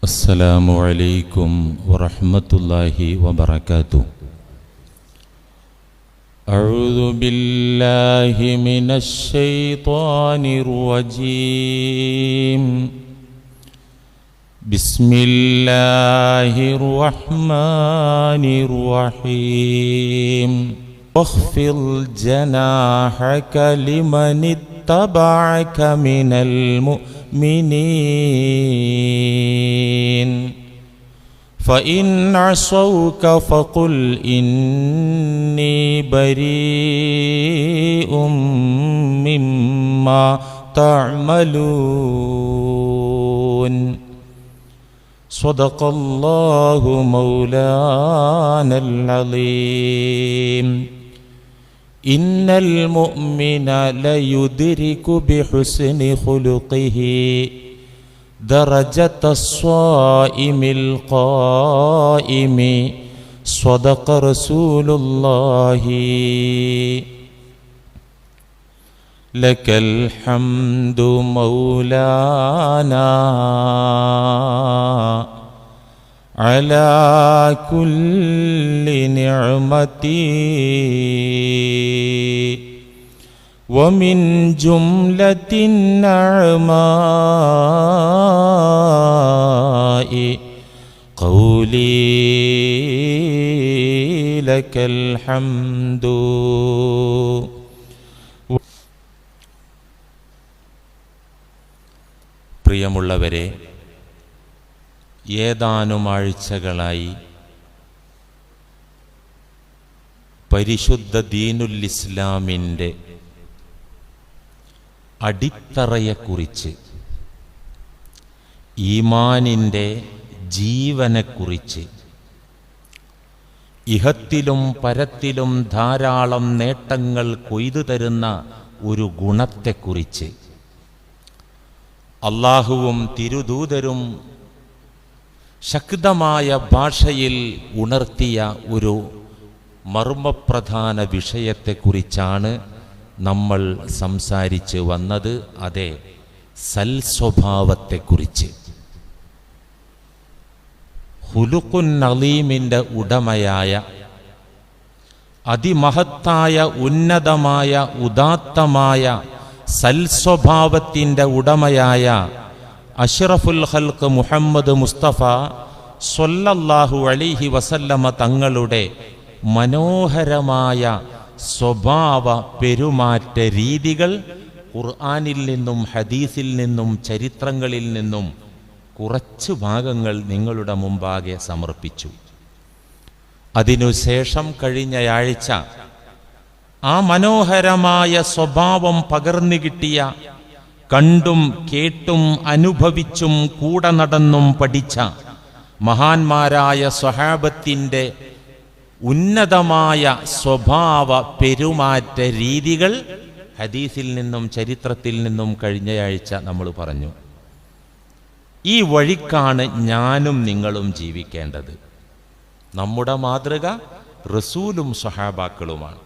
السلام عليكم ورحمة الله وبركاته. أعوذ بالله من الشيطان الرجيم. بسم الله الرحمن الرحيم. واخفض جناحك لمن اتبعك من المؤمنين فإن عصوك فقل إني بريء مما تعملون. صدق الله مولانا العظيم. إن المؤمن ليدرك بحسن خلقه درجة الصائم القائم. صدق رسول الله. لك الحمد مولانا على كل نعمتي ومن جملة النعماء قولي لك الحمد. പ്രിയമുള്ളവരെ, ഏതാനും ആഴ്ചകളായി പരിശുദ്ധ ദീനുൽ ഇസ്ലാമിൻ്റെ അടിത്തറയെക്കുറിച്ച്, ഈമാനിൻ്റെ ജീവനെക്കുറിച്ച്, ഇഹത്തിലും പരത്തിലും ധാരാളം നേട്ടങ്ങൾ കൊയ്തു തരുന്ന ഒരു ഗുണത്തെക്കുറിച്ച് അല്ലാഹുവും തിരുദൂതരും ശക്തമായ ഭാഷയിൽ ഉണർത്തിയ ഒരു മർമ്മപ്രധാന വിഷയത്തെക്കുറിച്ചാണ് നമ്മൾ സംസാരിച്ച് വന്നത്. അതെ, സൽസ്വഭാവത്തെക്കുറിച്ച്. ഖുലുഖുൻ അളീമിൻ്റെ ഉടമയായ, അതിമഹത്തായ, ഉന്നതമായ, ഉദാത്തമായ സൽസ്വഭാവത്തിൻ്റെ ഉടമയായ അഷ്റഫുൽ ഖൽഖ് മുഹമ്മദ് മുസ്തഫ സ്വല്ലല്ലാഹു അലൈഹി വസല്ലമ തങ്ങളുടെ മനോഹരമായ സ്വഭാവ പെരുമാറ്റ രീതികൾ ഖുർആനിൽ നിന്നും ഹദീസിൽ നിന്നും ചരിത്രങ്ങളിൽ നിന്നും കുറച്ച് ഭാഗങ്ങൾ നിങ്ങളുടെ മുമ്പാകെ സമർപ്പിച്ചു. അതിനുശേഷം കഴിഞ്ഞയാഴ്ച ആ മനോഹരമായ സ്വഭാവം പകർന്നു കിട്ടിയ, കണ്ടും കേട്ടും അനുഭവിച്ചും കൂടെ നടന്നും പഠിച്ച മഹാന്മാരായ സ്വഹാബത്തിൻ്റെ ഉന്നതമായ സ്വഭാവ പെരുമാറ്റ രീതികൾ ഹദീസിൽ നിന്നും ചരിത്രത്തിൽ നിന്നും കഴിഞ്ഞയാഴ്ച നമ്മൾ പറഞ്ഞു. ഈ വഴിക്കാണ് ഞാനും നിങ്ങളും ജീവിക്കേണ്ടത്. നമ്മുടെ മാതൃക റസൂലും സ്വഹാബാക്കളുമാണ്.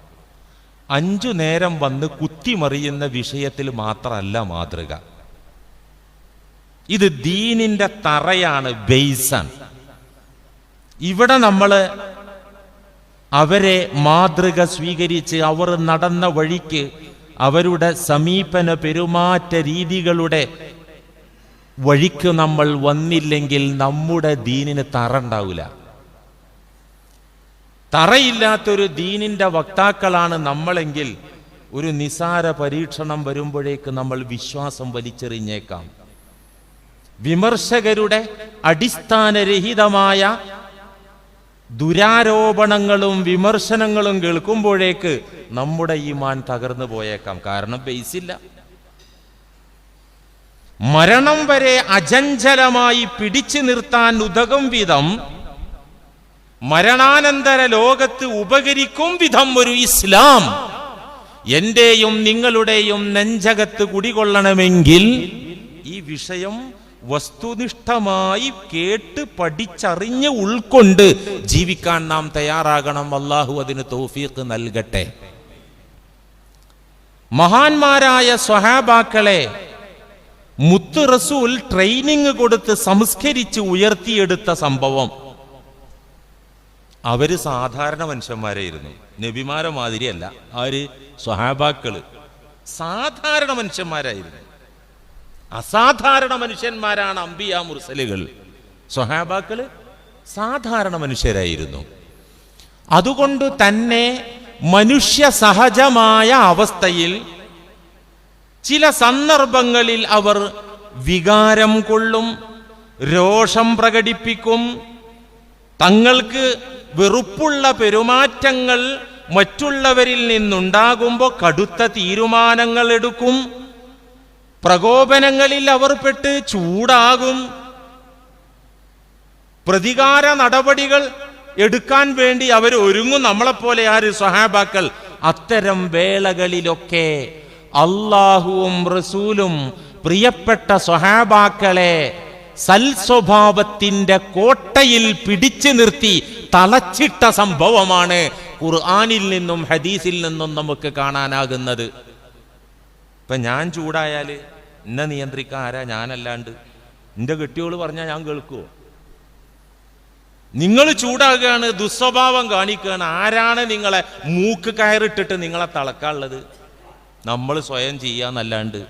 5 നേരം വന്ന് കുത്തിമറിയുന്ന വിഷയത്തിൽ മാത്രമല്ല മാതൃക. ഇത് ദീനിന്റെ തറയാണ്, ബേസാണ്. ഇവിടെ നമ്മൾ അവരെ മാതൃക സ്വീകരിച്ച് അവർ നടന്ന വഴിക്ക്, അവരുടെ സമീപന പെരുമാറ്റ രീതികളുടെ വഴിക്ക് നമ്മൾ വന്നില്ലെങ്കിൽ നമ്മുടെ ദീനിന് തറ ഉണ്ടാവില്ല. തറയില്ലാത്തൊരു ദീനിന്റെ വക്താക്കളാണ് നമ്മളെങ്കിൽ ഒരു നിസാര പരീക്ഷണം വരുമ്പോഴേക്ക് നമ്മൾ വിശ്വാസം വലിച്ചെറിഞ്ഞേക്കാം. വിമർശകരുടെ അടിസ്ഥാനരഹിതമായ ദുരാരോപണങ്ങളും വിമർശനങ്ങളും കേൾക്കുമ്പോഴേക്ക് നമ്മുടെ ഈമാൻ തകർന്നു പോയേക്കാം. കാരണം ബേസില്ല. മരണം വരെ അചഞ്ചലമായി പിടിച്ചു നിർത്താൻ ഉതകും വിധം, മരണാനന്തര ലോകത്ത് ഉപകരിക്കും വിധം ഒരു ഇസ്ലാം എന്റെയും നിങ്ങളുടെയും നെഞ്ചകത്ത് കുടികൊള്ളണമെങ്കിൽ ഈ വിഷയം വസ്തുനിഷ്ഠമായി കേട്ട് പഠിച്ചറിഞ്ഞ് ഉൾക്കൊണ്ട് ജീവിക്കാൻ നാം തയ്യാറാകണം. അല്ലാഹു അതിന് തൗഫീഖ് നൽകട്ടെ. മഹാന്മാരായ സ്വഹാബാക്കളെ മുത്ത് റസൂൽ ട്രെയിനിങ് കൊടുത്ത് സംസ്കരിച്ച് ഉയർത്തിയെടുത്ത സംഭവം. അവര് സാധാരണ മനുഷ്യന്മാരായിരുന്നു, നബിമാരെ മാതിരിയല്ല. അവര് സ്വഹാബാക്കള് സാധാരണ മനുഷ്യന്മാരായിരുന്നു. അസാധാരണ മനുഷ്യന്മാരാണ് അംബിയ മുർസലുകൾ. സ്വഹാബാക്കള് സാധാരണ മനുഷ്യരായിരുന്നു. അതുകൊണ്ട് തന്നെ മനുഷ്യ സഹജമായ അവസ്ഥയിൽ ചില സന്ദർഭങ്ങളിൽ അവർ വികാരം കൊള്ളും, രോഷം പ്രകടിപ്പിക്കും. തങ്ങൾക്ക് വെറുപ്പുള്ള പെരുമാറ്റങ്ങൾ മറ്റുള്ളവരിൽ നിന്നുണ്ടാകുമ്പോൾ കടുത്ത തീരുമാനങ്ങൾ എടുക്കും. പ്രകോപനങ്ങളിൽ അവർ പെട്ട് ചൂടാകും. പ്രതികാര നടപടികൾ എടുക്കാൻ വേണ്ടി അവർ ഒരുങ്ങും. നമ്മളെപ്പോലെ ആര്? സ്വഹാബാക്കൾ. അത്തരം വേളകളിലൊക്കെ അല്ലാഹുവും റസൂലും പ്രിയപ്പെട്ട സ്വഹാബാക്കളെ സൽസ്വഭാവത്തിന്റെ കോട്ടയിൽ പിടിച്ചു നിർത്തി തളച്ചിട്ട സംഭവമാണ് ഖുർആനിൽ നിന്നും ഹദീസിൽ നിന്നും നമുക്ക് കാണാനാകുന്നത്. ഇപ്പൊ ഞാൻ ചൂടായാല് എന്നെ നിയന്ത്രിക്കാൻ ആരാ? ഞാനല്ലാണ്ട്. എന്റെ കെട്ടിയോള് പറഞ്ഞാൽ ഞാൻ കേൾക്കുവോ? നിങ്ങൾ ചൂടാകുകയാണ്, ദുസ്വഭാവം കാണിക്കുകയാണ്. ആരാണ് നിങ്ങളെ മൂക്ക് കയറിട്ടിട്ട് നിങ്ങളെ തളക്കാനുള്ളത്? നമ്മൾ സ്വയം ചെയ്യാന്നല്ലാണ്ട്.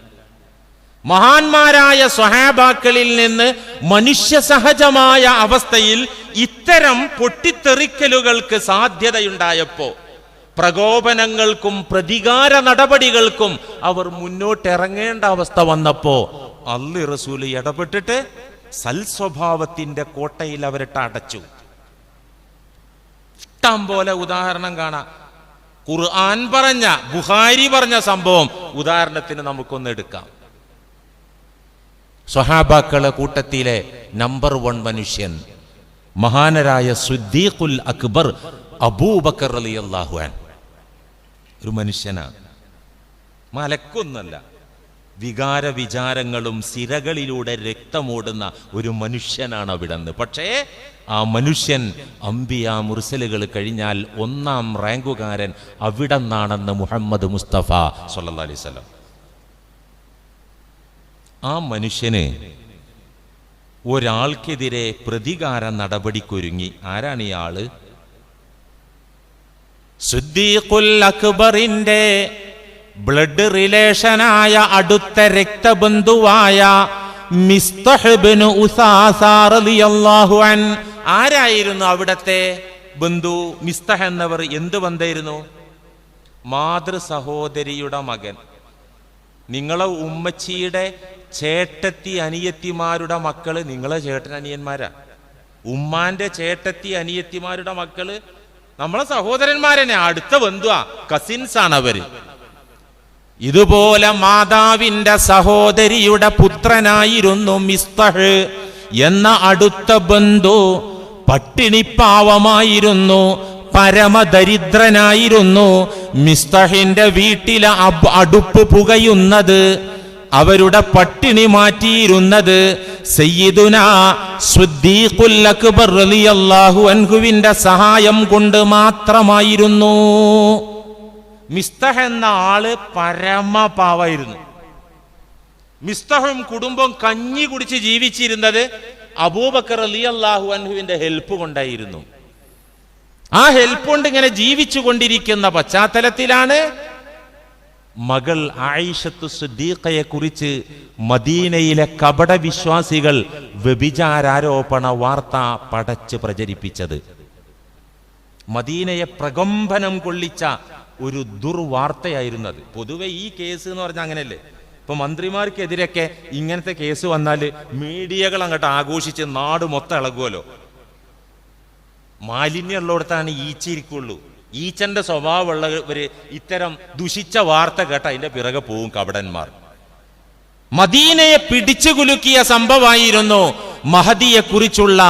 മഹാന്മാരായ സ്വഹാബാക്കളിൽ നിന്ന് മനുഷ്യ സഹജമായ അവസ്ഥയിൽ ഇത്തരം പൊട്ടിത്തെറിക്കലുകൾക്ക് സാധ്യതയുണ്ടായപ്പോ, പ്രകോപനങ്ങൾക്കും പ്രതികാര നടപടികൾക്കും അവർ മുന്നോട്ടിറങ്ങേണ്ട അവസ്ഥ വന്നപ്പോ അല്ലാഹു റസൂൽ ഇടപെട്ടിട്ട് സൽസ്വഭാവത്തിന്റെ കോട്ടയിൽ അവരിട്ട് അടച്ചു. ഇഷ്ടം പോലെ ഉദാഹരണം കാണാം. ഖുർആൻ പറഞ്ഞ, ബുഖാരി പറഞ്ഞ സംഭവം ഉദാഹരണത്തിന് നമുക്കൊന്ന് എടുക്കാം. സ്വഹാബാക്കളെ കൂട്ടത്തിലെ നമ്പർ 1 മനുഷ്യൻ മഹാനരായ സിദ്ദീഖുൽ അക്ബർ അബൂബക്കർ റളിയല്ലാഹു അൻഹു ഒരു മനുഷ്യനാണ്. മലക്കൊന്നല്ല, വികാര വിചാരങ്ങളും സിരകളിലൂടെ രക്തമോടുന്ന ഒരു മനുഷ്യനാണ് അവിടുന്ന്. പക്ഷേ ആ മനുഷ്യൻ അംബിയ മുർസലുകൾ കഴിഞ്ഞാൽ 1ാം റാങ്കുകാരൻ അവിടെന്നാണെന്ന് മുഹമ്മദ് മുസ്തഫ സ്വല്ലല്ലാഹു അലൈഹി വസല്ലം. ആ മനുഷ്യന് ഒരാൾക്കെതിരെ പ്രതികാര നടപടിക്കൊരുങ്ങി. ആരാണ് ഈ ആള്? സിദ്ദീഖുൽ അക്ബറിന്റെ ബ്ലഡ് റിലേഷനായ അടുത്ത രക്തബന്ധുവായ മിസ്തഹ് ഇബ്നു ഉസാസ റളിയല്ലാഹു അൻ. ആരായിരുന്നു അവിടത്തെ ബന്ധു? മിസ്തഹ് എന്നവർ എന്ത് ബന്ധമായിരുന്നു? മാതൃ സഹോദരിയുടെ മകൻ. നിങ്ങളെ ഉമ്മച്ചിയുടെ ചേട്ടത്തി അനിയത്തിമാരുടെ മക്കള് നിങ്ങളെ ചേട്ടൻ അനിയന്മാരാ. ഉമ്മാന്റെ ചേട്ടത്തി അനിയത്തിമാരുടെ മക്കള് നമ്മളെ സഹോദരന്മാരെന്നെ, അടുത്ത ബന്ധുവാ, കസിൻസ് ആണ് അവര്. ഇതുപോലെ മാതാവിന്റെ സഹോദരിയുടെ പുത്രനായിരുന്നു മിസ്തഹ് എന്ന അടുത്ത ബന്ധു. പട്ടിണിപ്പാവമായിരുന്നു, പരമദരിദ്രനായിരുന്നു. മിസ്തഹിന്റെ വീട്ടിലെ അടുപ്പ് പുകയുന്നത്, അവരുടെ പട്ടിണി മാറ്റിയിരുന്നത് സയ്യിദുനാ സിദ്ദീഖുൽ അക്ബർ റളിയല്ലാഹു അൻഹുവിന്റെ സഹായം കൊണ്ട് മാത്രമായിരുന്നു. മിസ്തഹ് എന്ന ആള് പരമപാവായിരുന്നു. മിസ്തഹും കുടുംബം കഞ്ഞി കുടിച്ച് ജീവിച്ചിരുന്നത് അബൂബക്കർ റളിയല്ലാഹു അൻഹുവിന്റെ ഹെൽപ്പ് കൊണ്ടായിരുന്നു. ആ ഹെൽപ്പ് കൊണ്ട് ഇങ്ങനെ ജീവിച്ചു കൊണ്ടിരിക്കുന്ന പശ്ചാത്തലത്തിലാണ് മകൾ ആയിഷത്തു സിദ്ദീഖയെ കുറിച്ച് മദീനയിലെ കപട വിശ്വാസികൾ വ്യഭിചാരോപണ വാർത്ത പടച്ച് പ്രചരിപ്പിച്ചത്. മദീനയെ പ്രകമ്പനം കൊള്ളിച്ച ഒരു ദുർവാർത്തയായിരുന്നത്. പൊതുവെ ഈ കേസ് എന്ന് പറഞ്ഞാൽ അങ്ങനെയല്ലേ, ഇപ്പൊ മന്ത്രിമാർക്കെതിരൊക്കെ ഇങ്ങനത്തെ കേസ് വന്നാൽ മീഡിയകൾ അങ്ങോട്ട് ആഘോഷിച്ച് നാട് മൊത്തം ഇളകുമല്ലോ. മാലിന്യമുള്ളിടത്താണ് ഈച്ചിരിക്കുള്ളൂ. ഈച്ചന്റെ സ്വഭാവമുള്ളവര് ഇത്തരം ദുഷിച്ച വാർത്ത കേട്ട അതിന്റെ പിറകെ പോവും കപടന്മാർ. മദീനയെ പിടിച്ചു കുലുക്കിയ സംഭവമായിരുന്നു മഹദിയെ കുറിച്ചുള്ള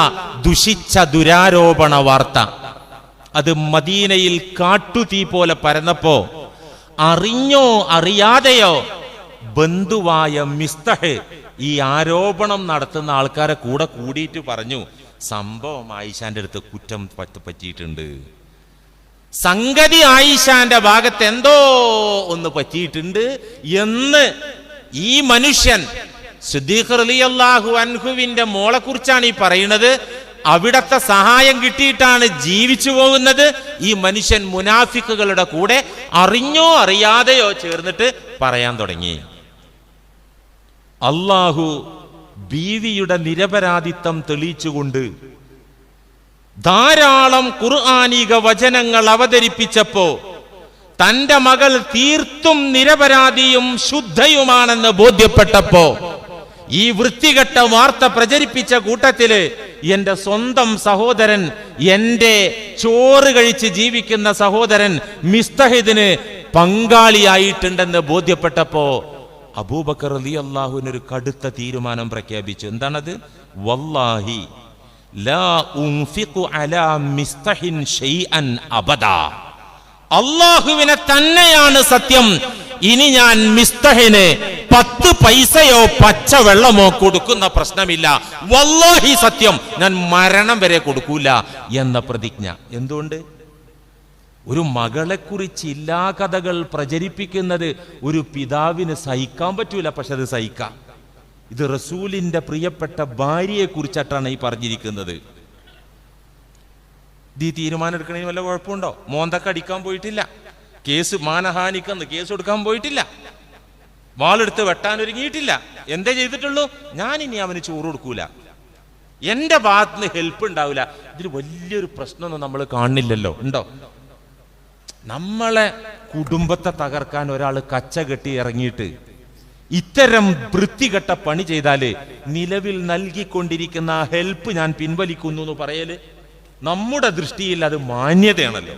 ദുഷിച്ച ദുരാരോപണ വാർത്ത. അത് മദീനയിൽ കാട്ടുതീ പോലെ പരന്നപ്പോ അറിഞ്ഞോ അറിയാതെയോ ബന്ധുവായ മിസ്തഹ് ഈ ആരോപണം നടത്തുന്ന ആൾക്കാരെ കൂടെ കൂടിയിട്ട് പറഞ്ഞു, സംഭവം ആയിഷാന്റെ അടുത്ത് കുറ്റം പറ്റിയിട്ടുണ്ട്, സംഗതി ആയിഷാന്റെ ഭാഗത്ത് എന്തോ ഒന്ന് പറ്റിയിട്ടുണ്ട് എന്ന് ഈ മനുഷ്യൻ സിദ്ദീഖ് റളിയല്ലാഹു അൻഹുവിന്റെ മോളെ കുറിച്ചാണ് ഈ പറയുന്നത്. അവിടത്തെ സഹായം കിട്ടിയിട്ടാണ് ജീവിച്ചു പോകുന്നത്. ഈ മനുഷ്യൻ മുനാഫിക്കുകളുടെ കൂടെ അറിഞ്ഞോ അറിയാതെയോ ചേർന്നിട്ട് പറയാൻ തുടങ്ങി. അല്ലാഹു ബീവിയുടെ നിരപരാധിത്വം തെളിയിച്ചുകൊണ്ട് ധാരാളം ഖുർആനിക വചനങ്ങൾ അവതരിപ്പിച്ചപ്പോ തന്റെ മകൾ തീർത്തും നിരപരാധിയും ശുദ്ധയുമാണെന്ന് ബോധ്യപ്പെട്ടപ്പോ ഈ വൃത്തികെട്ട വാർത്ത പ്രചരിപ്പിച്ച കൂട്ടത്തില് എന്റെ സ്വന്തം സഹോദരൻ, എന്റെ ചോറ് കഴിച്ച് ജീവിക്കുന്ന സഹോദരൻ മിസ്തഹിദിന് പങ്കാളിയായിട്ടുണ്ടെന്ന് ബോധ്യപ്പെട്ടപ്പോ അബൂബക്കർ റളിയല്ലാഹുവിന് ഒരു കടുത്ത തീരുമാനം പ്രഖ്യാപിച്ചു. എന്താണത്? വല്ലാഹി ലാ ഉൻഫിഖു അലാ മിസ്തഹിൻ ഷൈഅൻ അബദാ. അല്ലാഹുവിനെ തന്നെയാണ് സത്യം, ഇനി ഞാൻ മിസ്തഹിന് 10 പൈസയോ പച്ചവെള്ളമോ കൊടുക്കുന്ന പ്രശ്നമില്ല. വല്ലാഹി സത്യം, ഞാൻ മരണം വരെ കൊടുക്കൂല എന്ന പ്രതിജ്ഞ. എന്തുകൊണ്ട്? ഒരു മകളെ കുറിച്ച് ഇല്ലാ കഥകൾ പ്രചരിപ്പിക്കുന്നത് ഒരു പിതാവിന് സഹിക്കാൻ പറ്റൂല. പക്ഷെ അത് സഹിക്കാം. ഇത് റസൂലിന്റെ പ്രിയപ്പെട്ട ഭാര്യയെ കുറിച്ചിട്ടാണ് ഈ പറഞ്ഞിരിക്കുന്നത്. ഈ തീരുമാനം എടുക്കണതിന് വല്ല കുഴപ്പമുണ്ടോ? മോന്തക്ക് അടിക്കാൻ പോയിട്ടില്ല, കേസ് മാനഹാനിക്കെന്ന് കേസ് കൊടുക്കാൻ പോയിട്ടില്ല, വാളെടുത്ത് വെട്ടാൻ ഒരുങ്ങിയിട്ടില്ല. എന്തേ ചെയ്തിട്ടുള്ളൂ? ഞാനിനി അവന് ചോറ് കൊടുക്കൂല, എന്റെ ഭാഗത്തുനിന്ന് ഹെൽപ്പ് ഉണ്ടാവില്ല. ഇതിൽ വലിയൊരു പ്രശ്നമൊന്നും നമ്മൾ കാണുന്നില്ലല്ലോ. ഉണ്ടോ? നമ്മളെ കുടുംബത്തെ തകർക്കാൻ ഒരാൾ കച്ച കെട്ടി ഇറങ്ങിയിട്ട് ഇത്തരം വൃത്തികെട്ട പണി ചെയ്താല് നിലവിൽ നൽകിക്കൊണ്ടിരിക്കുന്ന ആ ഹെൽപ്പ് ഞാൻ പിൻവലിക്കുന്നു എന്ന് പറയല് നമ്മുടെ ദൃഷ്ടിയിൽ അത് മാന്യതയാണല്ലോ.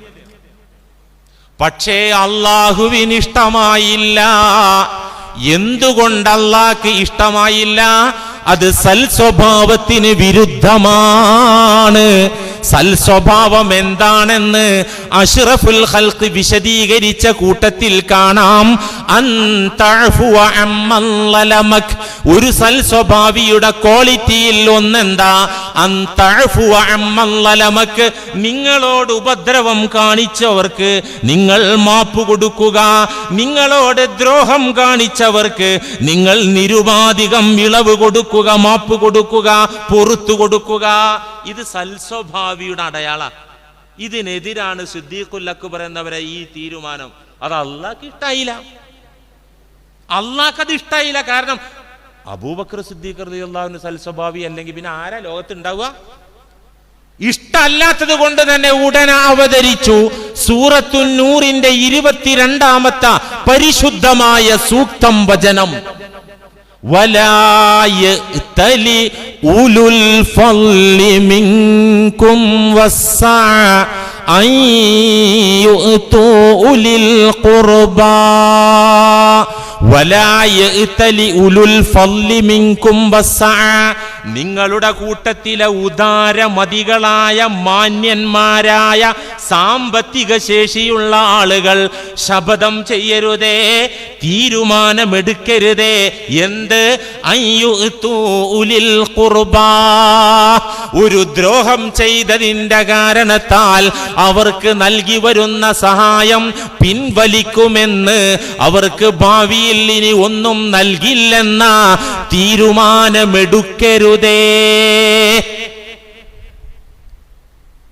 പക്ഷേ അല്ലാഹുവിന് ഇഷ്ടമായില്ല. എന്തുകൊണ്ട് അല്ലാഹ്ക്ക് ഇഷ്ടമായില്ല? അത് സൽസ്വഭാവത്തിന് വിരുദ്ധമാണ്. സൽസ്വഭാവം എന്താണെന്ന് അഷ്റഫുൽ ഖൽഖ് വിശദീകരിച്ച കൂട്ടത്തിൽ കാണാം. അൻതഅഫുവ അമ്മൻ ലലമക്. ഒരു സൽസ്വഭാവിയുടെ ക്വാളിറ്റിയിൽ ഒന്നെന്താ? അൻതഅഫുവ അമ്മൻ ലലമക്. നിങ്ങളോട് ഉപദ്രവം കാണിച്ചവർക്ക് നിങ്ങൾ മാപ്പ് കൊടുക്കുക. നിങ്ങളോട് ദ്രോഹം കാണിച്ചവർക്ക് നിങ്ങൾ നിരുപാധികം ഇളവ് കൊടുക്കുക, മാപ്പ് കൊടുക്കുക, പൊറുത്തു കൊടുക്കുക. ഇത് സൽസ്വഭാവിയുടെ അടയാള. ഇതിനെതിരാണ് സിദ്ദീഖുൽ അക്ബർ എന്നവരെ ഈ തീരുമാനം. അത് അള്ളാഹ്ക്ക് ഇഷ്ടായില്ല. അള്ളാഹ്ക്ക് അത് ഇഷ്ടായില്ല. കാരണം അബൂബക്കർ സിദ്ദീഖ് റളിയല്ലാഹു അൻഹു സൽസ്വഭാവി അല്ലെങ്കിൽ പിന്നെ ആരാ ലോകത്തുണ്ടാവുക? ഇഷ്ടമല്ലാത്തത് കൊണ്ട് തന്നെ ഉടനെ അവതരിച്ചു സൂറത്തുൻ നൂറിന്റെ 22ാമത്തെ പരിശുദ്ധമായ സൂക്തം വചനം. ولا يأتل أولو الفضل منكم والسعة أن يؤتوا أولي القربى ولا يأتل أولو الفضل منكم والسعة. നിങ്ങളുടെ കൂട്ടത്തിലെ ഉദാരമതികളായ മാന്യന്മാരായ സാമ്പത്തിക ശേഷിയുള്ള ആളുകൾ ശപഥം ചെയ്യരുതേ, തീരുമാനമെടുക്കരുതേ. എന്ത്? അയ്യുതു ഉലിൽ ഖുർബാ. ഒരു ദ്രോഹം ചെയ്തതിന്റെ കാരണത്താൽ അവർക്ക് നൽകി വരുന്ന സഹായം പിൻവലിക്കുമെന്ന്, അവർക്ക് ഭാവിയിൽ ഇനി ഒന്നും നൽകില്ലെന്ന തീരുമാനമെടുക്കരുതേ.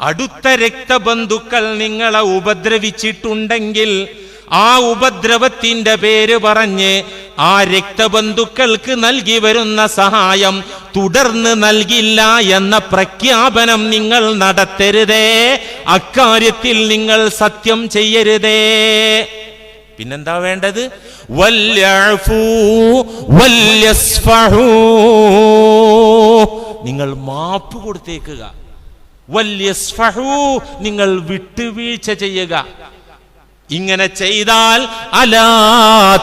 അടുത്ത രക്തബന്ധുക്കൾ നിങ്ങളെ ഉപദ്രവിച്ചിട്ടുണ്ടെങ്കിൽ ആ ഉപദ്രവത്തിന്റെ പേര് പറഞ്ഞ് ആ രക്തബന്ധുക്കൾക്ക് നൽകി വരുന്ന സഹായം തുടർന്ന് നൽകില്ല എന്ന പ്രഖ്യാപനം നിങ്ങൾ നടത്തരുതേ. അക്കാര്യത്തിൽ നിങ്ങൾ സത്യം ചെയ്യരുതേ. പിന്നെന്താ വേണ്ടത്? വല്യഅഫൂ വല്യസ്ഫഹൂ. നിങ്ങൾ മാപ്പ് കൊടുത്തേക്കുക. വല്യസ്ഫഹൂ, നിങ്ങൾ വിട്ടുവീഴ്ച ചെയ്യുക. ഇങ്ങനെ ചെയ്താൽ അലാ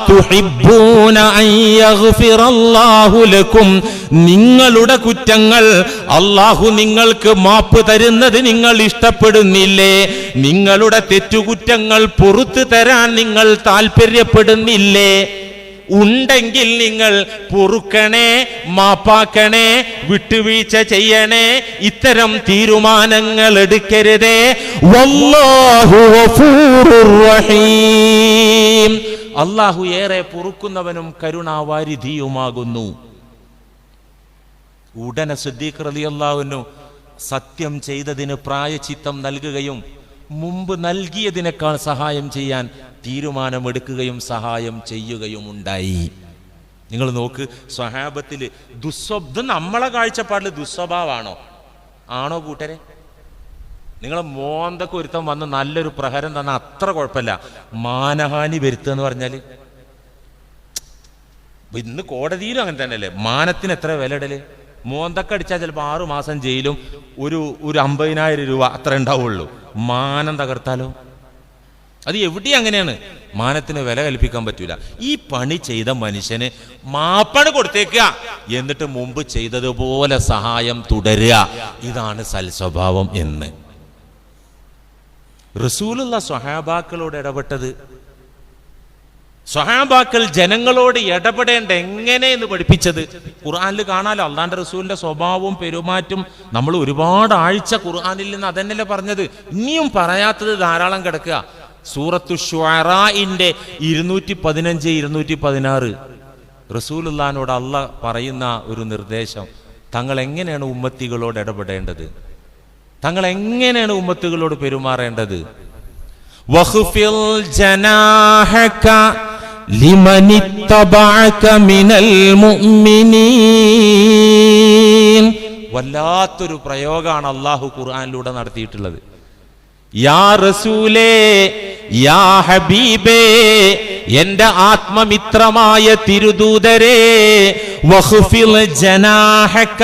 തുഹിബ്ബൂന അൻ യഗ്ഫിറല്ലാഹു ലക്കും. നിങ്ങളുടെ കുറ്റങ്ങൾ അല്ലാഹു നിങ്ങൾക്ക് മാപ്പ് തരുന്നത് നിങ്ങൾ ഇഷ്ടപ്പെടുന്നില്ലേ? നിങ്ങളുടെ തെറ്റുകുറ്റങ്ങൾ പുറത്തു തരാൻ നിങ്ങൾ താല്പര്യപ്പെടുന്നില്ലേ? ഉണ്ടെങ്കിൽ നിങ്ങൾ പൊറുക്കണേ, മാപ്പാക്കണേ, വിട്ടുവീഴ്ച ചെയ്യണേ. ഇത്തരം തീരുമാനങ്ങൾ എടുക്കരുതേ. വല്ലാഹു ഗഫൂറുർ റഹീം. അല്ലാഹു ഏറെ പൊറുക്കുന്നവനും കരുണാവാരിധിയുമാകുന്നു. ഉടനെ സിദ്ദീഖ് റളിയല്ലാഹു അൻഹു സത്യം ചെയ്തതിന് പ്രായശ്ചിത്തം നൽകുകയും മുമ്പ് നൽകിയതിനേക്കാൾ സഹായം ചെയ്യാൻ തീരുമാനമെടുക്കുകയും സഹായം ചെയ്യുകയും ഉണ്ടായി. നിങ്ങൾ നോക്ക്, സ്വഹാബത്തില് ഇത് നമ്മളെ കാഴ്ചപ്പാടിൽ ദുസ്വഭാവമാണോ? ആണോ കൂട്ടരെ? നിങ്ങളെ മോന്തൊക്കെ ഒരുത്തം വന്ന് നല്ലൊരു പ്രഹരം തന്നാൽ അത്ര കുഴപ്പമില്ല. മാനഹാനി വരുത്തുക എന്ന് പറഞ്ഞാല് ഇന്ന് കോടതിയിലും അങ്ങനെ തന്നെയല്ലേ? മാനത്തിന് എത്ര വില ഇടല്? മോന്തൊക്കെ അടിച്ചാൽ ചിലപ്പോൾ 6 മാസം ജയിലും ഒരു 50,000 രൂപ അത്ര ഉണ്ടാവുള്ളൂ. മാനം തകർത്താലോ? അത് എവിടെ അങ്ങനെയാണ്. മാനത്തിന് വില കൽപ്പിക്കാൻ പറ്റൂല. ഈ പണി ചെയ്ത മനുഷ്യന് മാപ്പണ് കൊടുത്തേക്കുക, എന്നിട്ട് മുമ്പ് ചെയ്തതുപോലെ സഹായം തുടരുക. ഇതാണ് സൽസ്വഭാവം എന്ന് റസൂലുള്ള സ്വഹാബാക്കളോട് ഇടപെട്ടത്. സ്വഹാബാക്കൾ ജനങ്ങളോട് ഇടപെടേണ്ട എങ്ങനെയെന്ന് പഠിപ്പിച്ചത് ഖുർആനിൽ കാണാലോ. അള്ളാന്റെ റസൂലിന്റെ സ്വഭാവവും പെരുമാറ്റും നമ്മൾ ഒരുപാട് ആഴ്ച ഖുർആനിൽ നിന്ന് അതന്നെയല്ലേ പറഞ്ഞത്. ഇനിയും പറയാത്തത് ധാരാളം കിടക്കുക. സൂറത്തു ശുഅറാഇന്റെ 215, 216 റസൂലുള്ളാഹിനോട് അള്ളാഹ് പറയുന്ന ഒരു നിർദ്ദേശം. തങ്ങൾ എങ്ങനെയാണ് ഉമ്മത്തികളോട് ഇടപെടേണ്ടത്? തങ്ങൾ എങ്ങനെയാണ് ഉമ്മത്തുകളോട് പെരുമാറേണ്ടത്? വഖ്ഫിൽ ജനാഹക ലിമനിത്തബഅക മിനൽ മുഅ്മിനീൻ. വല്ലാത്തൊരു പ്രയോഗമാണ് അല്ലാഹു ഖുർആനിലൂടെ നടത്തിയിട്ടുള്ളത്. യാ റസൂലേ, യാ ഹബീബേ, എന്റെ ആത്മമിത്രമായ തിരുദൂതരേ, വഖ്ഫിൽ ജനാഹക,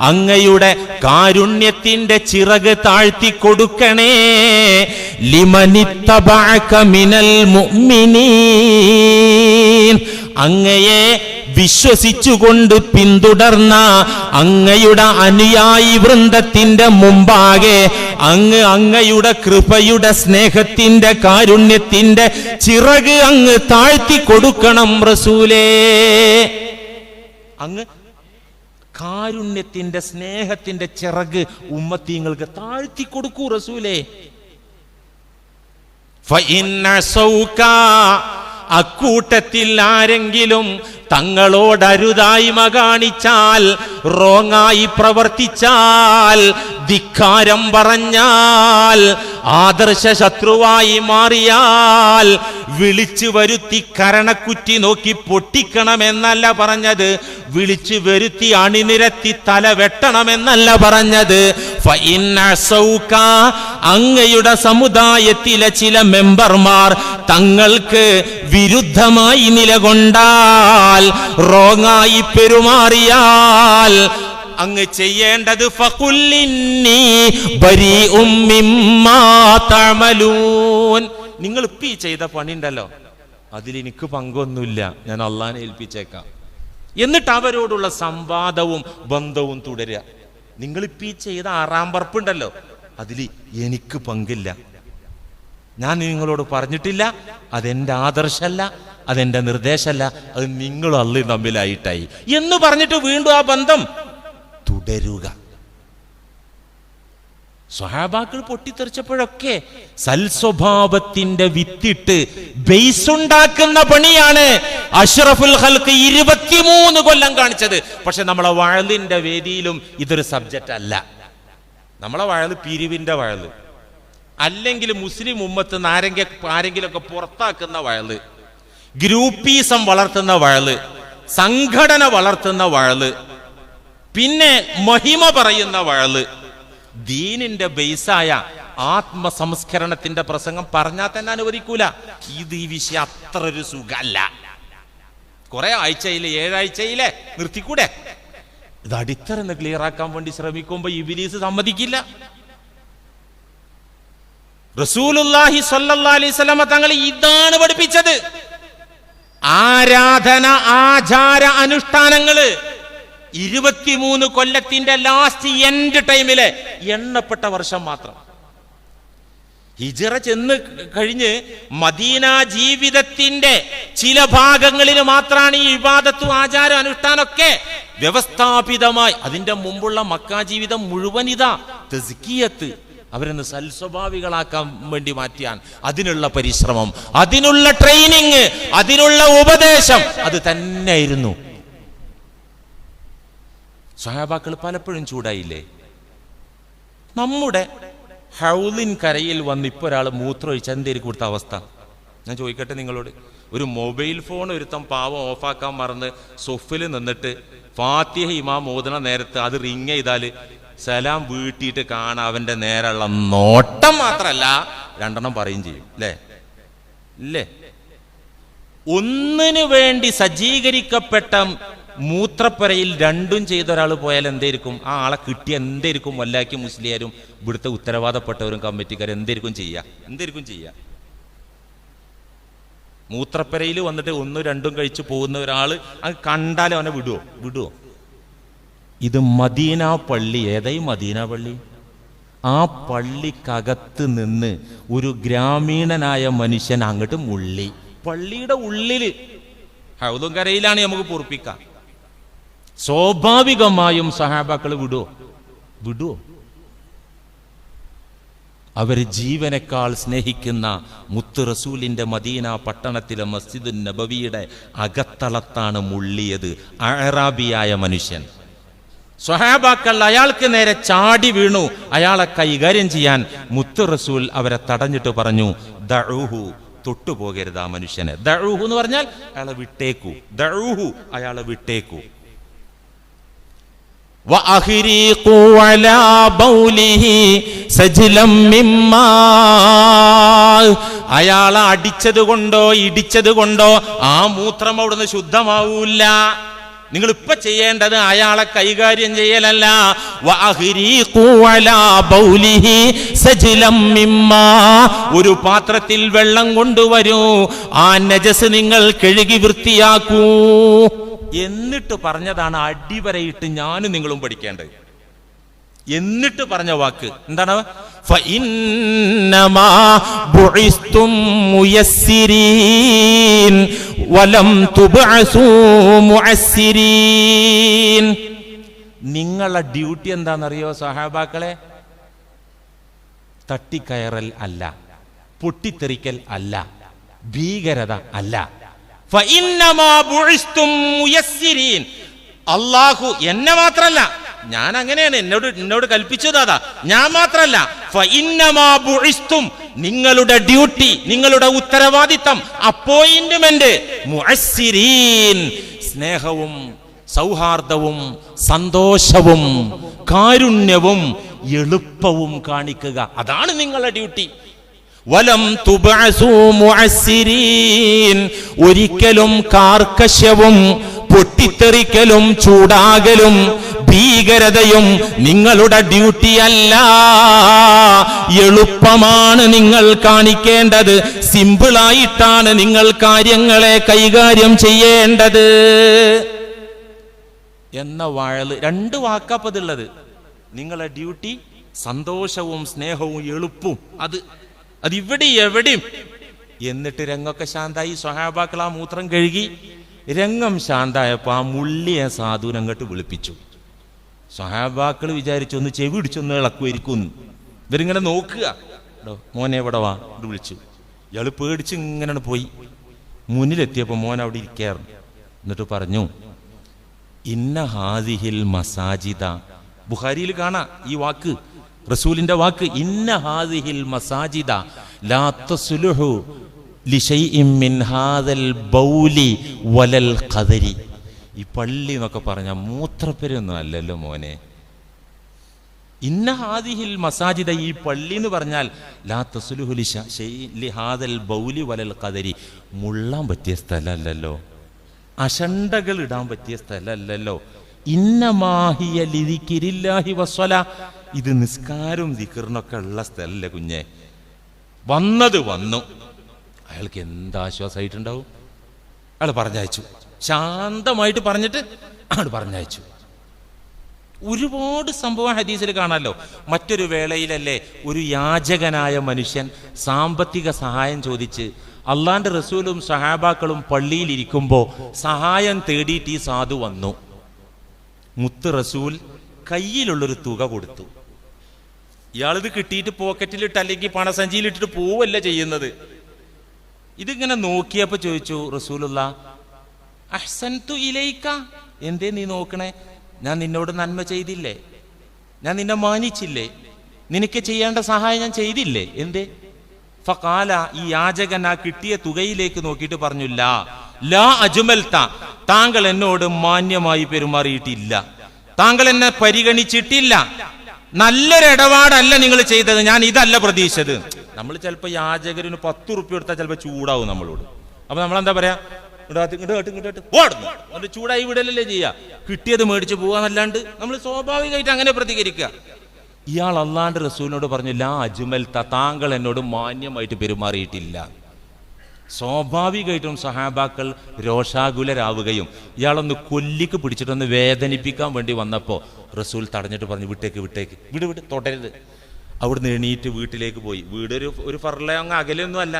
അങ്ങയുടെ കാരുണ്യത്തിന്റെ ചിറക് താഴ്ത്തി കൊടുക്കണേ. ലിമനിത്തബഅക മിനൽ മുഅ്മിനീൻ, അങ്ങയെ വിശ്വസിച്ചുകൊണ്ട് പിന്തുടർന്ന അങ്ങയുടെ അനുയായി വൃന്ദത്തിന്റെ മുമ്പാകെ അങ്ങയുടെ കൃപയുടെ സ്നേഹത്തിന്റെ കാരുണ്യത്തിന്റെ ചിറക് അങ്ങ് താഴ്ത്തി കൊടുക്കണം റസൂലേ. അങ്ങ് കാരുണ്യത്തിന്റെ സ്നേഹത്തിന്റെ ചിറക് ഉമ്മത്തീങ്ങൾക്ക് താഴ്ത്തി കൊടുക്കൂ റസൂലേ. അക്കൂട്ടത്തിൽ ആരെങ്കിലും തങ്ങളോട് അരുതായ്മ കാണിച്ചാൽ, റോങ്ങായി പ്രവർത്തിച്ചാൽ, ധിക്കാരം പറഞ്ഞാൽ, ആദർശ ശത്രുവായി മാറിയാൽ വിളിച്ചു വരുത്തി കരണക്കുറ്റി നോക്കി പൊട്ടിക്കണമെന്നല്ല പറഞ്ഞത്. വിളിച്ചു വരുത്തി അണിനിരത്തി തല വെട്ടണമെന്നല്ല പറഞ്ഞത്. അങ്ങയുടെ സമുദായത്തിലെ ചില മെമ്പർമാർ തങ്ങൾക്ക് വിരുദ്ധമായി നിലകൊണ്ടാൽ, റോങ്ങായി പെരുമാറിയാൽ, അങ്ങ് ചെയ്യേണ്ടത് ഫഖുല്ലിന്നി ബരീഉം മിമ്മാ തഅമലൂൻ. നിങ്ങൾ ഇപ്പ ഈ ചെയ്ത പണി ഉണ്ടല്ലോ, അതിലെനിക്ക് പങ്കൊന്നുമില്ല, ഞാൻ അള്ളാഹിനെ ഏൽപ്പിച്ചേക്കാം. എന്നിട്ട് അവരോടുള്ള സംവാദവും ബന്ധവും തുടരുക. നിങ്ങളിപ്പ ഈ ചെയ്ത ആറാമ്പറപ്പുണ്ടല്ലോ, അതിൽ എനിക്ക് പങ്കില്ല, ഞാൻ നിങ്ങളോട് പറഞ്ഞിട്ടില്ല, അതെന്റെ ആദർശമല്ല, അതെന്റെ നിർദ്ദേശമല്ല, അത് നിങ്ങളും അള്ളയും തമ്മിലായിട്ടായി എന്ന് പറഞ്ഞിട്ട് വീണ്ടും ആ ബന്ധം തുടരുക. സ്വഹാബാക്കൾ പൊട്ടിത്തെറിച്ചപ്പോഴൊക്കെ സൽസ്വഭാവത്തിന്റെ വിത്തിട്ട് ബേസ് ഉണ്ടാക്കുന്ന പണിയാണ് അഷ്റഫുൽ ഖൽഖ് 23 കൊല്ലം കാണിച്ചത്. പക്ഷെ നമ്മളെ വഅലിന്റെ വേദിയിലും ഇതൊരു സബ്ജക്റ്റ് അല്ല. നമ്മളെ വഅല് പിരിവിന്റെ വഅല്, അല്ലെങ്കിൽ മുസ്ലിം ഉമ്മത്ത് ആരെങ്കിലൊക്കെ പുറത്താക്കുന്ന വഅല്, ഗ്രൂപ്പീസം വളർത്തുന്ന വഅല്, സംഘടന വളർത്തുന്ന വഅല്, പിന്നെ മഹിമ പറയുന്ന വഅല്. ദീനിന്റെ ബേസായ ആത്മസംസ്കരണത്തിന്റെ പ്രസംഗം പറഞ്ഞാൽ തന്നെ അനുവദിക്കൂല. ഇത് ഈ വിഷയം അത്ര ഒരു സുഖല്ല. കുറെ ആഴ്ചയിലെ 7 ആഴ്ചയിലെ നിർത്തിക്കൂടെ? ഇത് അടിത്തറന്ന് ക്ലിയർ ആക്കാൻ വേണ്ടി ശ്രമിക്കുമ്പോ ഇബ്ലീസ് സമ്മതിക്കില്ല. റസൂലുള്ളാഹി സ്വല്ലല്ലാഹി അലൈഹി വസല്ലം തങ്ങൾ ഇതാണ് പഠിപ്പിച്ചത്. ആരാധന, ആചാര അനുഷ്ഠാനങ്ങള് 23 കൊല്ലത്തിന്റെ ലാസ്റ്റ് എൻഡ് ടൈമിലെ എണ്ണപ്പെട്ട വർഷം മാത്രം. ഹിജ്റ ചെന്ന് കഴിഞ്ഞ് മദീന ജീവിതത്തിന്റെ ചില ഭാഗങ്ങളിൽ മാത്രമാണ് ഈ ഇബാദത്തും ആചാര അനുഷ്ഠാനമൊക്കെ വ്യവസ്ഥാപിതമായി. അതിന്റെ മുമ്പുള്ള മക്ക ജീവിതം മുഴുവൻ ഇതാ തസ്കിയത്ത്, അവരൊന്ന് സൽസ്വഭാവികളാക്കാൻ വേണ്ടി മാറ്റിയാൻ അതിനുള്ള പരിശ്രമം, അതിനുള്ള ട്രെയിനിങ്, അതിനുള്ള ഉപദേശം അത് തന്നെയായിരുന്നു. സ്വഹാബാക്കൾ പലപ്പോഴും ചൂടായില്ലേ? നമ്മുടെ ഹൗലിൻ കരയിൽ വന്ന് ഇപ്പോൾ ഒരാൾ മൂത്രമൊഴിച്ചാൽ എന്തായിരിക്കും കൊടുത്ത അവസ്ഥ? ഞാൻ ചോദിക്കട്ടെ നിങ്ങളോട്. ഒരു മൊബൈൽ ഫോൺ ഒരുത്തം പാവം ഓഫാക്കാൻ മറന്ന് സൊഫിൽ നിന്നിട്ട് ഫാത്തിഹ ഇമാം ഓതണ നേരത്ത് അത് റിങ് ചെയ്താൽ സലാം വീട്ടിയിട്ട് കാണാൻ അവൻ്റെ നേരെയുള്ള നോട്ടം മാത്രമല്ല 2 പറയും ചെയ്യും. അല്ലേ? ഇല്ലേ? ഒന്നിനു വേണ്ടി സജ്ജീകരിക്കപ്പെട്ട മൂത്രപ്പുരയിൽ 2 ചെയ്ത ഒരാൾ പോയാൽ എന്തായിരിക്കും? ആ ആളെ കിട്ടിയ എന്തായിരിക്കും? വല്ലാക്കി മുസ്ലിയാരും ഇവിടുത്തെ ഉത്തരവാദപ്പെട്ടവരും കമ്മിറ്റിക്കാരും എന്തായിരിക്കും ചെയ്യുക? മൂത്രപ്പുരയിൽ വന്നിട്ട് 1, 2 കഴിച്ച് പോകുന്ന ഒരാൾ അത് കണ്ടാലും അവനെ വിടുവോ? ഇത് മദീന പള്ളി. ഏതായി മദീന പള്ളി? ആ പള്ളിക്കകത്ത് നിന്ന് ഒരു ഗ്രാമീണനായ മനുഷ്യൻ അങ്ങോട്ട് മുള്ളി. പള്ളിയുടെ ഉള്ളില് ഹൗദും കരയിലാണ് നമുക്ക് പൊറുപ്പിക്കാം. സ്വാഭാവികമായും സഹാബാക്കൾ വിടുവോ? അവർ ജീവനേക്കാൾ സ്നേഹിക്കുന്ന മുത്ത് റസൂലിന്റെ മദീന പട്ടണത്തിലെ മസ്ജിദുൻ നബവിയുടെ അകത്തളത്താണ് മുള്ളിയത് അഅറാബിയായ മനുഷ്യൻ. സ്വഹാബാക്കൾ അയാൾക്ക് നേരെ ചാടി വീണു. അയാളെ കൈകാര്യം ചെയ്യാൻ മുത്ത് റസൂൽ അവരെ തടഞ്ഞിട്ട് പറഞ്ഞു, ദഊഹു, തൊട്ടുപോകരുത് ആ മനുഷ്യനെ. ദഊഹു എന്ന് പറഞ്ഞാൽ അയാളെ വിട്ടേക്കൂ. ദഊഹു, അയാളെ വിട്ടേക്കൂ. وأخرقوا على بوله سجلا مما. അയാളെ അടിച്ചത് കൊണ്ടോ ഇടിച്ചത് കൊണ്ടോ ആ മൂത്രം അവിടുന്ന് ശുദ്ധമാവൂല. നിങ്ങൾ ഇപ്പൊ ചെയ്യേണ്ടത് അയാളെ കൈകാര്യം ചെയ്യലല്ല. വഅഖ്രീഖു അലാ ബൗലിഹി സജ്ലം മിമ്മാ. ഒരു പാത്രത്തിൽ വെള്ളം കൊണ്ടുവരൂ, ആ നജസ് നിങ്ങൾ കഴുകി വൃത്തിയാക്കൂ എന്നിട്ട് പറഞ്ഞതാണ് അടിവരയിട്ട് ഞാനും നിങ്ങളും പഠിക്കേണ്ടത്. എന്നിട്ട് പറഞ്ഞ വാക്ക് എന്താണ്? ഫഇന്നമാ ബുഇസ്തും മുയസ്സിരീൻ വലം തുബ്അസൂ മുഅസ്സിരീൻ. നിങ്ങളുടെ ഡ്യൂട്ടി എന്താണെന്നറിയോ സഹാബാക്കളെ? തട്ടിക്കയറൽ അല്ല, പൊട്ടിത്തെറിക്കൽ അല്ല, ഭീകരത അല്ല. അല്ലാഹു എന്നെ മാത്രല്ല, ഞാൻ അങ്ങനെയാണ്, എന്നോട് കൽപ്പിച്ചത് അതാ, ഞാൻ മാത്രല്ല. നിങ്ങളുടെ ഡ്യൂട്ടി, നിങ്ങളുടെ ഉത്തരവാദിത്തം, അപ്പോയിന്റ്മെന്റ് മുഅസ്സിരീൻ, സ്നേഹവും സൗഹാർദ്ദവും സന്തോഷവും കാരുണ്യവും എളുപ്പവും കാണിക്കുക, അതാണ് നിങ്ങളുടെ ഡ്യൂട്ടി. വലം തുബ്അസൂ മുഅസ്സിരീൻ, ഒരിക്കലും കാർക്കശ്യവും പൊട്ടിത്തെറിക്കലും ചൂടാകലും ഭീകരതയും നിങ്ങളുടെ ഡ്യൂട്ടി അല്ല. എളുപ്പമാണ് നിങ്ങൾ കാണിക്കേണ്ടത്, സിമ്പിളായിട്ടാണ് നിങ്ങൾ കാര്യങ്ങളെ കൈകാര്യം ചെയ്യേണ്ടത് എന്ന വാഴല് 2 വാക്കപ്പതുള്ളത്. നിങ്ങളുടെ ഡ്യൂട്ടി സന്തോഷവും സ്നേഹവും എളുപ്പവും, അത് ഇവിടെ എവിടെയും. എന്നിട്ട് രംഗമൊക്കെ ശാന്തായി. സ്വഹാബാക്കൾ ആ മൂത്രം കഴുകി രംഗം ശാന്തായപ്പോ ആ മുള്ളിയെ സാധുരങ്ങോട്ട് വിളിപ്പിച്ചു. സ്വഹാബാക്കൾ വിചാരിച്ചു ഒന്ന് ചെവി പിടിച്ചൊന്ന് ഇളക്കുമായിരിക്കും. ഇവരിങ്ങനെ നോക്കുക, മോനെ എവിടെ വാ ഇത് വിളിച്ചു. ഇയാള് പേടിച്ച് ഇങ്ങനെ പോയി. മുന്നിലെത്തിയപ്പോ മോൻ അവിടെ ഇരിക്കാറുണ്ട്. എന്നിട്ട് പറഞ്ഞു, ഇന്ന ഹാദിഹിൽ മസാജിദ. ബുഖാരിയിൽ കാണാ ഈ വാക്ക്, റസൂലിന്റെ വാക്ക്, ഇന്ന ഹാദിഹിൽ മസാജിദ ലാ തസ്ലുഹു ലിശൈഇൻ മിൻ ഹാദൽ ബൗലി വലൽ ഖദരി. ഈ പള്ളി എന്നൊക്കെ പറഞ്ഞ മൂത്രപ്പുരയൊന്നും അല്ലല്ലോ മോനെ. ഇന്ന ഹാദിഹിൽ മസാജിദ, ഈ പള്ളി എന്ന് പറഞ്ഞാൽ ലാ തസ്ലുഹു ലിഹാദൽ ബൗലി വലൽ ഖദരി, മുള്ളാൻ പറ്റിയ സ്ഥലമല്ലല്ലോ, അശണ്ടകൾ ഇടാൻ പറ്റിയ സ്ഥലമല്ലല്ലോ. ഇന്നമാഹിയ ലിദിക്രില്ലാഹി വസ്സലാ, ഇത് നിസ്കാരവും ദിക്റിനൊക്കെ ഉള്ള സ്ഥലല്ലേ കുഞ്ഞെ. വന്നത് വന്നു. അയാൾക്ക് എന്താശ്വാസമായിട്ടുണ്ടാവും. അയാൾ പറഞ്ഞയച്ചു, ശാന്തമായിട്ട് പറഞ്ഞിട്ട് അയാൾ പറഞ്ഞയച്ചു. ഒരുപാട് സംഭവം ഹദീസിൽ കാണാമല്ലോ. മറ്റൊരു വേളയിലല്ലേ ഒരു യാചകനായ മനുഷ്യൻ സാമ്പത്തിക സഹായം ചോദിച്ച് അള്ളാന്റെ റസൂലും സഹാബാക്കളും പള്ളിയിലിരിക്കുമ്പോൾ സഹായം തേടിയിട്ട് ഈ സാധു വന്നു. മുത്ത് റസൂൽ കയ്യിലുള്ളൊരു തുക കൊടുത്തു. ഇയാളിത് കിട്ടിയിട്ട് പോക്കറ്റിലിട്ട് അല്ലെങ്കിൽ പണസഞ്ചിയിലിട്ടിട്ട് പോവല്ല ചെയ്യുന്നത്. ഇതിങ്ങനെ നോക്കിയപ്പോ ചോദിച്ചു റസൂലുള്ള, അഹ്സൻതു ഇലൈക, എന്തേ നീ നോക്കണേ? ഞാൻ നിന്നോട് നന്മ ചെയ്തില്ലേ? ഞാൻ നിന്നെ മാനിച്ചില്ലേ? നിനക്ക് ചെയ്യേണ്ട സഹായം ഞാൻ ചെയ്തില്ലേ? എന്തേ? ഫഖാല, ഈ യാചകൻ ആ കിട്ടിയ തുകയിലേക്ക് നോക്കിയിട്ട് പറഞ്ഞു, ലാ അജ്മൽത, താങ്കൾ എന്നോട് മാന്യമായി പെരുമാറിയിട്ടില്ല, താങ്കൾ എന്നെ പരിഗണിച്ചിട്ടില്ല, നല്ലൊരു ഇടപാടല്ല നിങ്ങൾ ചെയ്തത്, ഞാൻ ഇതല്ല പ്രതീക്ഷിച്ചത്. നമ്മൾ ചിലപ്പോൾ യാചകരിന് 10 ഉറുപ്പ്യ കൊടുത്താൽ ചിലപ്പോൾ ചൂടാവും നമ്മളോട്. അപ്പൊ നമ്മളെന്താ പറയാ, ഇങ്ങോട്ട് ചൂടായി വിടലല്ലേ ചെയ്യാ, കിട്ടിയത് മേടിച്ച് പോവാന്നല്ലാണ്ട് നമ്മൾ സ്വാഭാവികമായിട്ട് അങ്ങനെ പ്രതികരിക്കുക. ഇയാൾ അല്ലാണ്ട് റസൂലിനോട് പറഞ്ഞു, ലാ അജ്മൽത, താങ്കൾ എന്നോട് മാന്യമായിട്ട് പെരുമാറിയിട്ടില്ല. സ്വാഭാവികമായിട്ടും സഹാബാക്കൾ രോഷാകുലരാവുകയും ഇയാളൊന്ന് കൊല്ലിക്ക് പിടിച്ചിട്ടൊന്ന് വേദനിപ്പിക്കാൻ വേണ്ടി വന്നപ്പോൾ റസൂൽ തടഞ്ഞിട്ട് പറഞ്ഞു, വിട്ടേക്ക് വിട്ടേക്ക്, വിട് തൊടരുത്. അവിടുന്ന് എണീറ്റ് വീട്ടിലേക്ക് പോയി. വീട് ഒരു ഫർലങ് അകലൊന്നും അല്ല,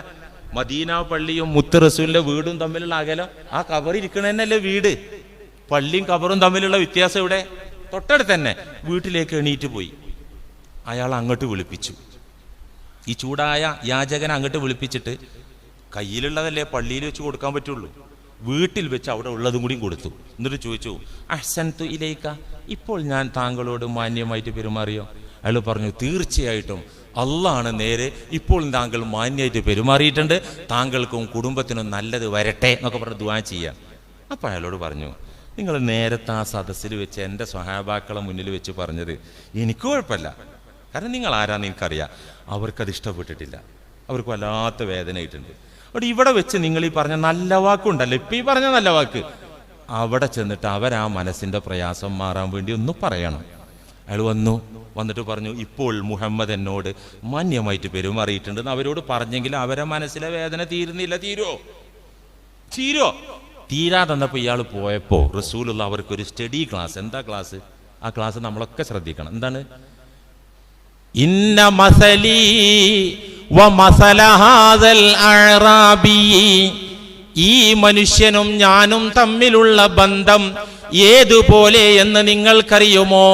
മദീന പള്ളിയും മുത്ത് റസൂലിന്റെ വീടും തമ്മിലുള്ള അകലം, ആ കബർ ഇരിക്കണതന്നെയല്ലേ വീട്, പള്ളിയും കബറും തമ്മിലുള്ള വ്യത്യാസം ഇവിടെ തൊട്ടടുത്ത് തന്നെ. വീട്ടിലേക്ക് എണീറ്റ് പോയി. അയാൾ അങ്ങോട്ട് വിളിപ്പിച്ചു. ഈ ചൂടായ യാചകനെ അങ്ങോട്ട് വിളിപ്പിച്ചിട്ട്, കയ്യിലുള്ളതല്ലേ പള്ളിയിൽ വെച്ച് കൊടുക്കാൻ പറ്റുള്ളൂ, വീട്ടിൽ വെച്ച് അവിടെ ഉള്ളതും കൂടിയും കൊടുത്തു. എന്നിട്ട് ചോദിച്ചു, അഹ്സൻതു ഇലൈക, ഇപ്പോൾ ഞാൻ താങ്കളോട് മാന്യമായിട്ട് പെരുമാറിയോ? അയാൾ പറഞ്ഞു, തീർച്ചയായിട്ടും അള്ളാണ് നേരെ, ഇപ്പോൾ താങ്കൾ മാന്യമായിട്ട് പെരുമാറിയിട്ടുണ്ട്, താങ്കൾക്കും കുടുംബത്തിനും നല്ലത് വരട്ടെ എന്നൊക്കെ പറഞ്ഞ് ദുആ ചെയ്യാം. അപ്പം അയാളോട് പറഞ്ഞു, നിങ്ങൾ നേരത്തെ ആ സദസ്സിൽ വെച്ച് എൻ്റെ സ്വഹാബാക്കളെ മുന്നിൽ വെച്ച് പറഞ്ഞത് എനിക്ക് കുഴപ്പമില്ല, കാരണം നിങ്ങൾ ആരാന്ന് എനിക്കറിയാം, അവർക്കത് ഇഷ്ടപ്പെട്ടിട്ടില്ല, അവർക്ക് വല്ലാത്ത വേദനയായിട്ടുണ്ട്. അവിടെ ഇവിടെ വെച്ച് നിങ്ങൾ ഈ പറഞ്ഞ നല്ല വാക്കുണ്ടല്ലോ, ഇപ്പം ഈ പറഞ്ഞ നല്ല വാക്ക്, അവിടെ ചെന്നിട്ട് അവരാ മനസ്സിൻ്റെ പ്രയാസം മാറാൻ വേണ്ടി ഒന്ന് പറയണം. അയാൾ വന്നിട്ട് പറഞ്ഞു, ഇപ്പോൾ മുഹമ്മദ് എന്നോട് മാന്യമായിട്ട് പെരുമാറിയിട്ടുണ്ടെന്ന് അവരോട് പറഞ്ഞെങ്കിൽ അവരെ മനസ്സിലെ വേദന തീരുന്നില്ല. തീരോ തീരാതെന്നപ്പോൾ ഇയാൾ പോയപ്പോൾ റസൂലുള്ള അവർക്കൊരു സ്റ്റഡി ക്ലാസ്. എന്താ ക്ലാസ്? ആ ക്ലാസ് നമ്മളൊക്കെ ശ്രദ്ധിക്കണം. എന്താണ്? ഇന്ന മസലി വ മസല ഹാദൽ അഅറാബി, ഈ മനുഷ്യനും ഞാനും തമ്മിലുള്ള ബന്ധം ഏതുപോലെ എന്ന് നിങ്ങൾക്കറിയുമോ?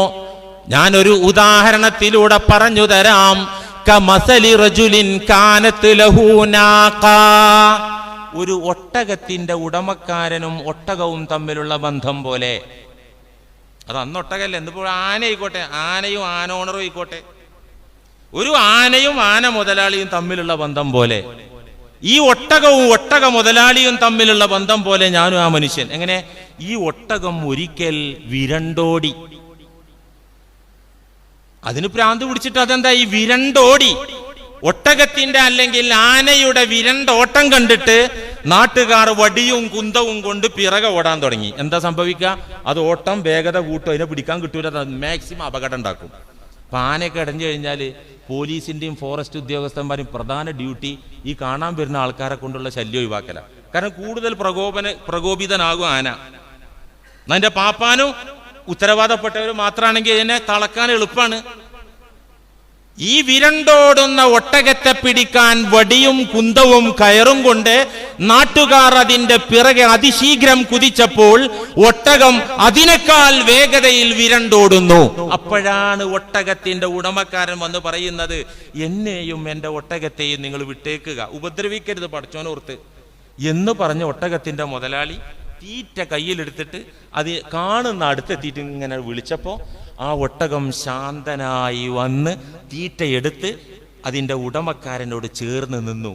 ഞാനൊരു ഉദാഹരണത്തിലൂടെ പറഞ്ഞു തരാം. കമസലി റജുലിൻ കാനത്ത് ലഹു നാഖ, ഒരു ഒട്ടകത്തിന്റെ ഉടമക്കാരനും ഒട്ടകവും തമ്മിലുള്ള ബന്ധം പോലെ. അത് അന്ന് ഒട്ടകല്ലേ, എന്തിപ്പോൾ ആന ആയിക്കോട്ടെ, ആനയും ആന ഓണറും ആയിക്കോട്ടെ, ഒരു ആനയും ആന മുതലാളിയും തമ്മിലുള്ള ബന്ധം പോലെ, ഈ ഒട്ടകവും ഒട്ടക മുതലാളിയും തമ്മിലുള്ള ബന്ധം പോലെ ഞാനും ആ മനുഷ്യൻ. എങ്ങനെ? ഈ ഒട്ടകം ഒരിക്കൽ വിരണ്ടോടി, അതിന് ഭ്രാന്ത് പിടിച്ചിട്ട് അതെന്താ ഈ വിരണ്ടോടി, ഒട്ടകത്തിന്റെ അല്ലെങ്കിൽ ആനയുടെ വിരണ്ടോട്ടം കണ്ടിട്ട് നാട്ടുകാർ വടിയും കുന്തവും കൊണ്ട് പിറകെ ഓടാൻ തുടങ്ങി. എന്താ സംഭവിക്കുക? അത് ഓട്ടം വേഗത കൂട്ടും, അതിനെ പിടിക്കാൻ കിട്ടൂല, മാക്സിമം അപകടം ഉണ്ടാക്കും. അപ്പൊ ആനയൊക്കെ അടഞ്ഞു കഴിഞ്ഞാൽ പോലീസിന്റെയും ഫോറസ്റ്റ് ഉദ്യോഗസ്ഥന്മാരും പ്രധാന ഡ്യൂട്ടി ഈ കാണാൻ വരുന്ന ആൾക്കാരെ കൊണ്ടുള്ള ശല്യം ഒഴിവാക്കല. കാരണം കൂടുതൽ പ്രകോപിതനാകും ആന. അതിന്റെ പാപ്പാനും ഉത്തരവാദപ്പെട്ടവർ മാത്രമാണെങ്കിൽ ഇതിനെ തളക്കാൻ എളുപ്പമാണ്. ഈ വിരണ്ടോടുന്ന ഒട്ടകത്തെ പിടിക്കാൻ വടിയും കുന്തവും കയറും കൊണ്ട് നാട്ടുകാർ അതിന്റെ പിറകെ അതിശീഘ്രം കുതിച്ചപ്പോൾ ഒട്ടകം അതിനേക്കാൾ വേഗതയിൽ വിരണ്ടോടുന്നു. അപ്പോഴാണ് ഒട്ടകത്തിന്റെ ഉടമക്കാരൻ വന്ന് പറയുന്നത്, എന്നെയും എന്റെ ഒട്ടകത്തെയും നിങ്ങൾ വിട്ടേക്കുക, ഉപദ്രവിക്കരുത് പടച്ചോനോർത്ത് എന്ന് പറഞ്ഞ ഒട്ടകത്തിന്റെ മുതലാളി തീറ്റ കയ്യിലെടുത്തിട്ട് അത് കാണുന്ന അടുത്തെത്തിയിട്ട് ഇങ്ങനെ വിളിച്ചപ്പോൾ ആ ഒട്ടകം ശാന്തനായി വന്ന് തീറ്റയെടുത്ത് അതിൻ്റെ ഉടമക്കാരനോട് ചേർന്ന് നിന്നു.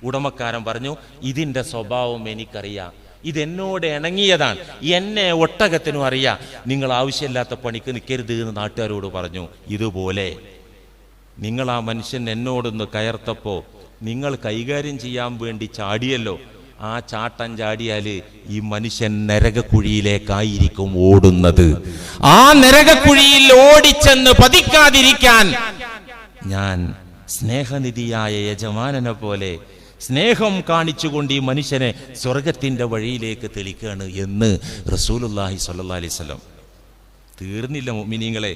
ഉടമക്കാരൻ പറഞ്ഞു, ഇതിൻ്റെ സ്വഭാവം എനിക്കറിയാം, ഇതെന്നോട് ഇണങ്ങിയതാണ്, എന്നെ ഒട്ടകത്തിനും അറിയാം, നിങ്ങൾ ആവശ്യമില്ലാത്ത പണിക്ക് നിൽക്കരുത് എന്ന് നാട്ടുകാരോട് പറഞ്ഞു. ഇതുപോലെ നിങ്ങൾ ആ മനുഷ്യൻ എന്നോടൊന്ന് കയർത്തപ്പോൾ നിങ്ങൾ കൈകാര്യം ചെയ്യാൻ വേണ്ടി ചാടിയല്ലോ, ആ ചാട്ടം ചാടിയാല് ഈ മനുഷ്യൻ നരകക്കുഴിയിലേക്കായിരിക്കും ഓടുന്നത്. ആ നരകക്കുഴിയിൽ ഓടിച്ചെന്ന് പതിക്കാതിരിക്കാൻ ഞാൻ സ്നേഹനിധിയായ യജമാനനെ പോലെ സ്നേഹം കാണിച്ചുകൊണ്ട് ഈ മനുഷ്യനെ സ്വർഗത്തിന്റെ വഴിയിലേക്ക് തെളിക്കുകയാണ് എന്ന് റസൂലുള്ളാഹി സ്വല്ലല്ലാഹി അലൈഹി വസല്ലം. തീർന്നില്ല മുഅ്മിനീങ്ങളെ,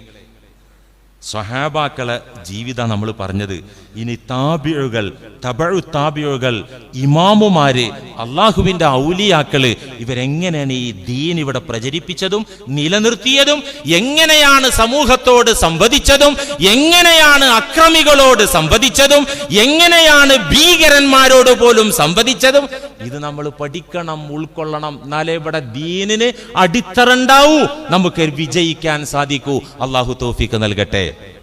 സ്വഹാബാക്കളെ ജീവിതം നമ്മൾ പറഞ്ഞത്. ഇനി താബിഉകൾ, തബഉ താബിഉകൾ, ഇമാമുമാര്, അള്ളാഹുവിന്റെ ഔലിയാക്കള്, ഇവരെങ്ങനെയാണ് ഈ ദീൻ ഇവിടെ പ്രചരിപ്പിച്ചതും നിലനിർത്തിയതും, എങ്ങനെയാണ് സമൂഹത്തോട് സംവദിച്ചതും, എങ്ങനെയാണ് അക്രമികളോട് സംവദിച്ചതും, എങ്ങനെയാണ് ഭീകരന്മാരോട് പോലും സംവദിച്ചതും, ഇത് നമ്മൾ പഠിക്കണം, ഉൾക്കൊള്ളണം. എന്നാലേ ഇവിടെ ദീനിന് അടിത്തറ ഉണ്ടാവൂ, നമുക്ക് വിജയിക്കാൻ സാധിക്കൂ. അള്ളാഹു തൗഫീഖ് നൽകട്ടെ.